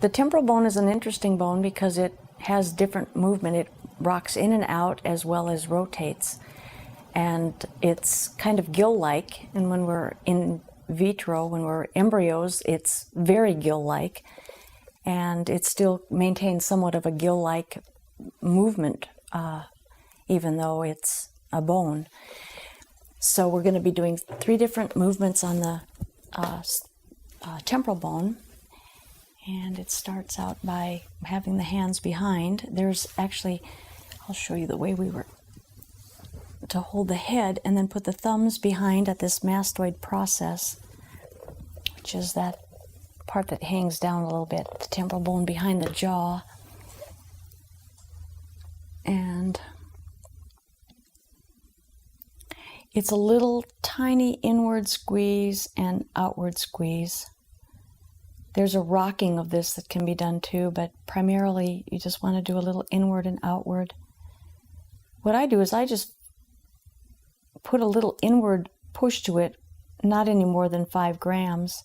The temporal bone is an interesting bone because it has different movement. It rocks in and out as well as rotates. And it's kind of gill-like, and when we're in vitro, when we're embryos, it's very gill-like, and it still maintains somewhat of a gill-like movement, even though it's a bone. So we're going to be doing 3 different movements on the temporal bone. And it starts out by having the hands behind. There's actually, I'll show you the way we were to hold the head and then put the thumbs behind at this mastoid process, which is that part that hangs down a little bit, the temporal bone behind the jaw. And it's a little tiny inward squeeze and outward squeeze. There's a rocking of this that can be done too, but primarily you just want to do a little inward and outward. What I do is I just put a little inward push to it, not any more than 5 grams,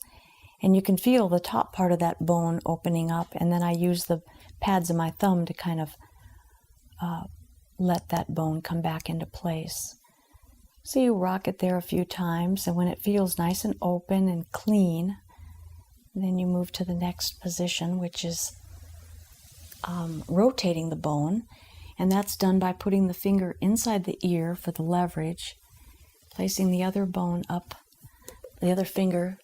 and you can feel the top part of that bone opening up, and then I use the pads of my thumb to kind of let that bone come back into place. So you rock it there a few times, and when it feels nice and open and clean, then you move to the next position, which is rotating the bone, and that's done by putting the finger inside the ear for the leverage, placing the other bone up, the other finger.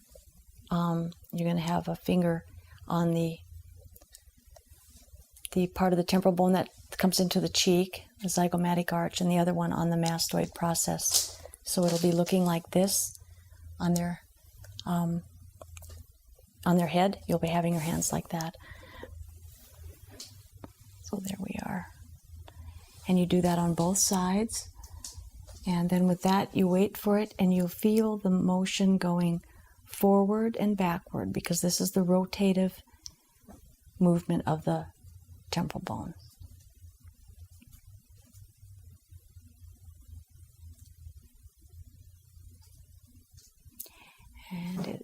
You're going to have a finger on the part of the temporal bone that comes into the cheek, the zygomatic arch, and the other one on the mastoid process. So it'll be looking like this on their head. You'll be having your hands like that. So there we are. And you do that on both sides. And then with that, you wait for it, and you'll feel the motion going forward and backward, because this is the rotative movement of the temporal bone.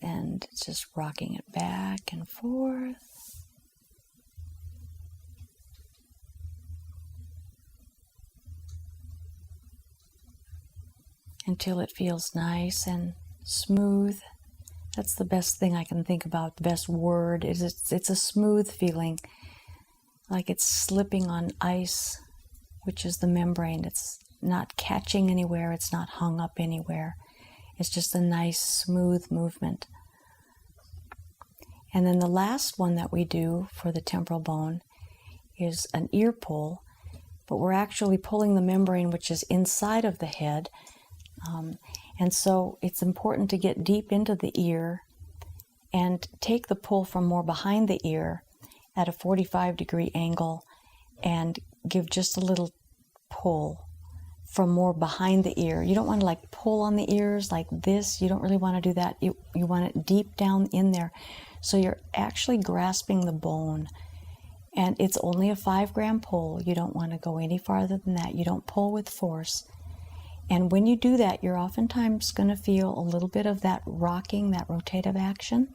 And it's just rocking it back and forth. Until it feels nice and smooth. That's the best thing I can think about. The best word is it's a smooth feeling, like it's slipping on ice, which is the membrane. It's not catching anywhere. It's not hung up anywhere. It's just a nice, smooth movement. And then the last one that we do for the temporal bone is an ear pull, but we're actually pulling the membrane which is inside of the head. And so it's important to get deep into the ear and take the pull from more behind the ear at a 45-degree angle and give just a little pull from more behind the ear. You don't want to like pull on the ears like this. You don't really want to do that. You want it deep down in there. So you're actually grasping the bone. And it's only a 5-gram pull. You don't want to go any farther than that. You don't pull with force. And when you do that, you're oftentimes going to feel a little bit of that rocking, that rotative action,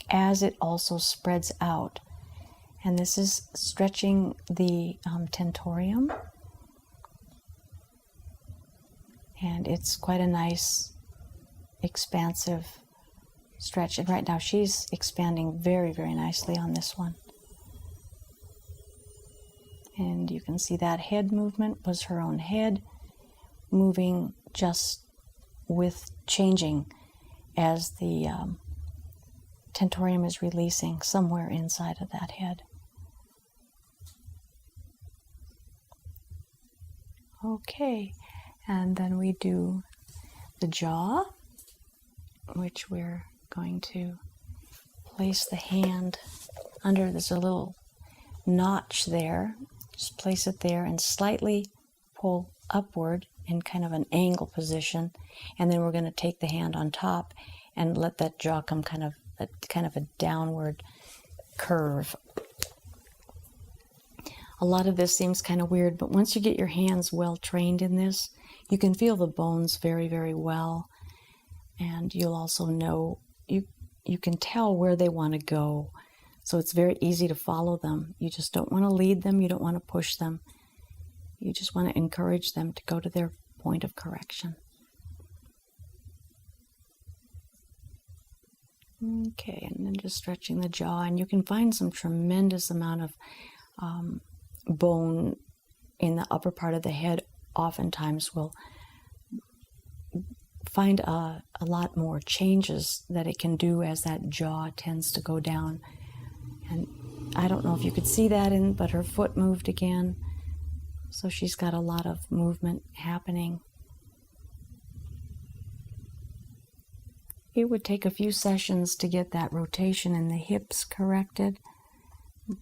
as it also spreads out. And this is stretching the tentorium. And it's quite a nice, expansive stretch. And right now she's expanding very, very nicely on this one. And you can see that head movement was her own head, moving just with changing as the tentorium is releasing somewhere inside of that head. Okay, and then we do the jaw, which we're going to place the hand under. There's a little notch there. Just place it there and slightly pull upward in kind of an angle position, and then we're going to take the hand on top and let that jaw come kind of a downward curve. A lot of this seems kind of weird, but once you get your hands well trained in this, you can feel the bones very, very well, and you'll also know, you can tell where they want to go. So it's very easy to follow them. You just don't want to lead them. You don't want to push them. You just want to encourage them to go to their point of correction. Okay, and then just stretching the jaw, and you can find some tremendous amount of bone in the upper part of the head. Oftentimes we'll find a lot more changes that it can do as that jaw tends to go down. And I don't know if you could see that but her foot moved again. So she's got a lot of movement happening. It would take a few sessions to get that rotation in the hips corrected,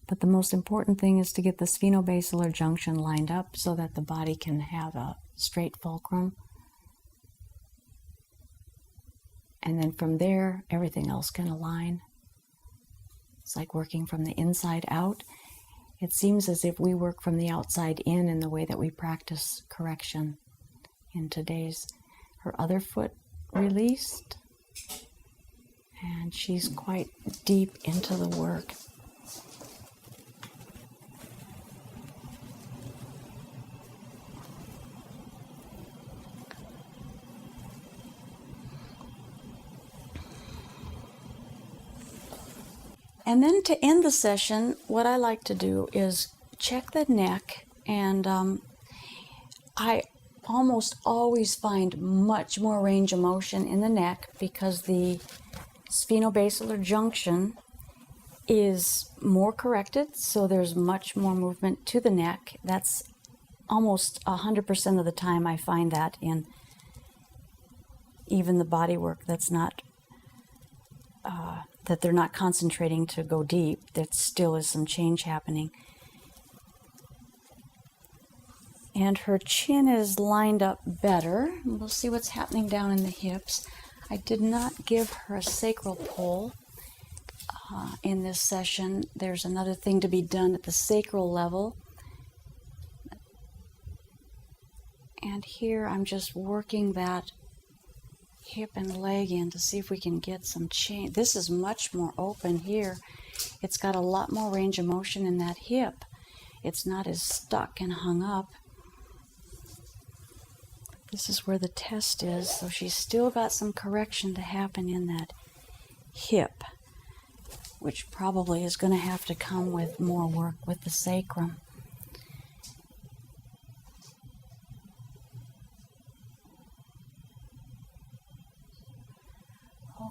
but the most important thing is to get the spheno-basilar junction lined up so that the body can have a straight fulcrum. And then from there, everything else can align. It's like working from the inside out. It seems as if we work from the outside in the way that we practice correction in today's. Her other foot released. And she's quite deep into the work. And then to end the session, what I like to do is check the neck, and I almost always find much more range of motion in the neck because the spheno-basilar junction is more corrected, so there's much more movement to the neck. That's almost 100% of the time I find that in even the body work that's not that they're not concentrating to go deep. There still is some change happening. And her chin is lined up better. We'll see what's happening down in the hips. I did not give her a sacral pull in this session. There's another thing to be done at the sacral level. And here I'm just working that hip and leg in to see if we can get some change. This is much more open here. It's got a lot more range of motion in that hip. It's not as stuck and hung up. This is where the test is, so she's still got some correction to happen in that hip, which probably is going to have to come with more work with the sacrum.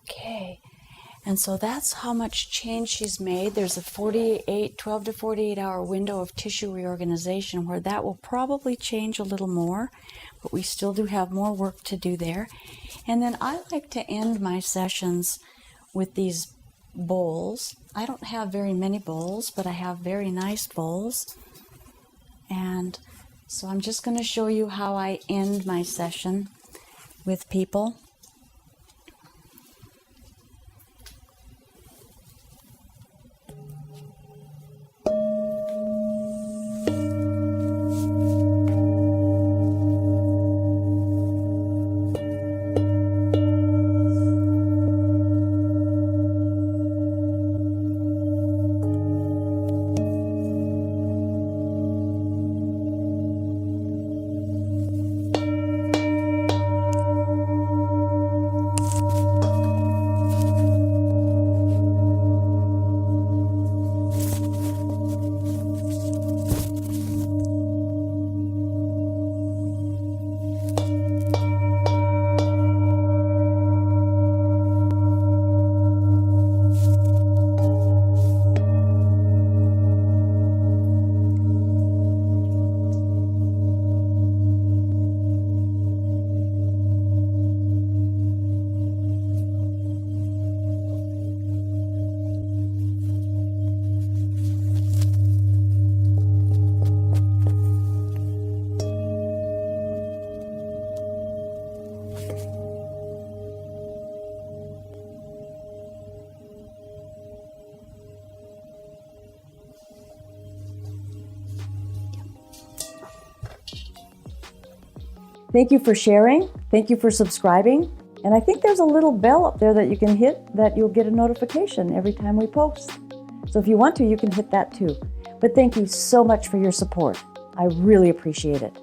Okay, and so that's how much change she's made. There's a 12 to 48 hour window of tissue reorganization where that will probably change a little more, but we still do have more work to do there. And then I like to end my sessions with these bowls. I don't have very many bowls, but I have very nice bowls. And so I'm just going to show you how I end my session with people. Thank you for sharing. Thank you for subscribing. And I think there's a little bell up there that you can hit that you'll get a notification every time we post. So if you want to, you can hit that too. But thank you so much for your support. I really appreciate it.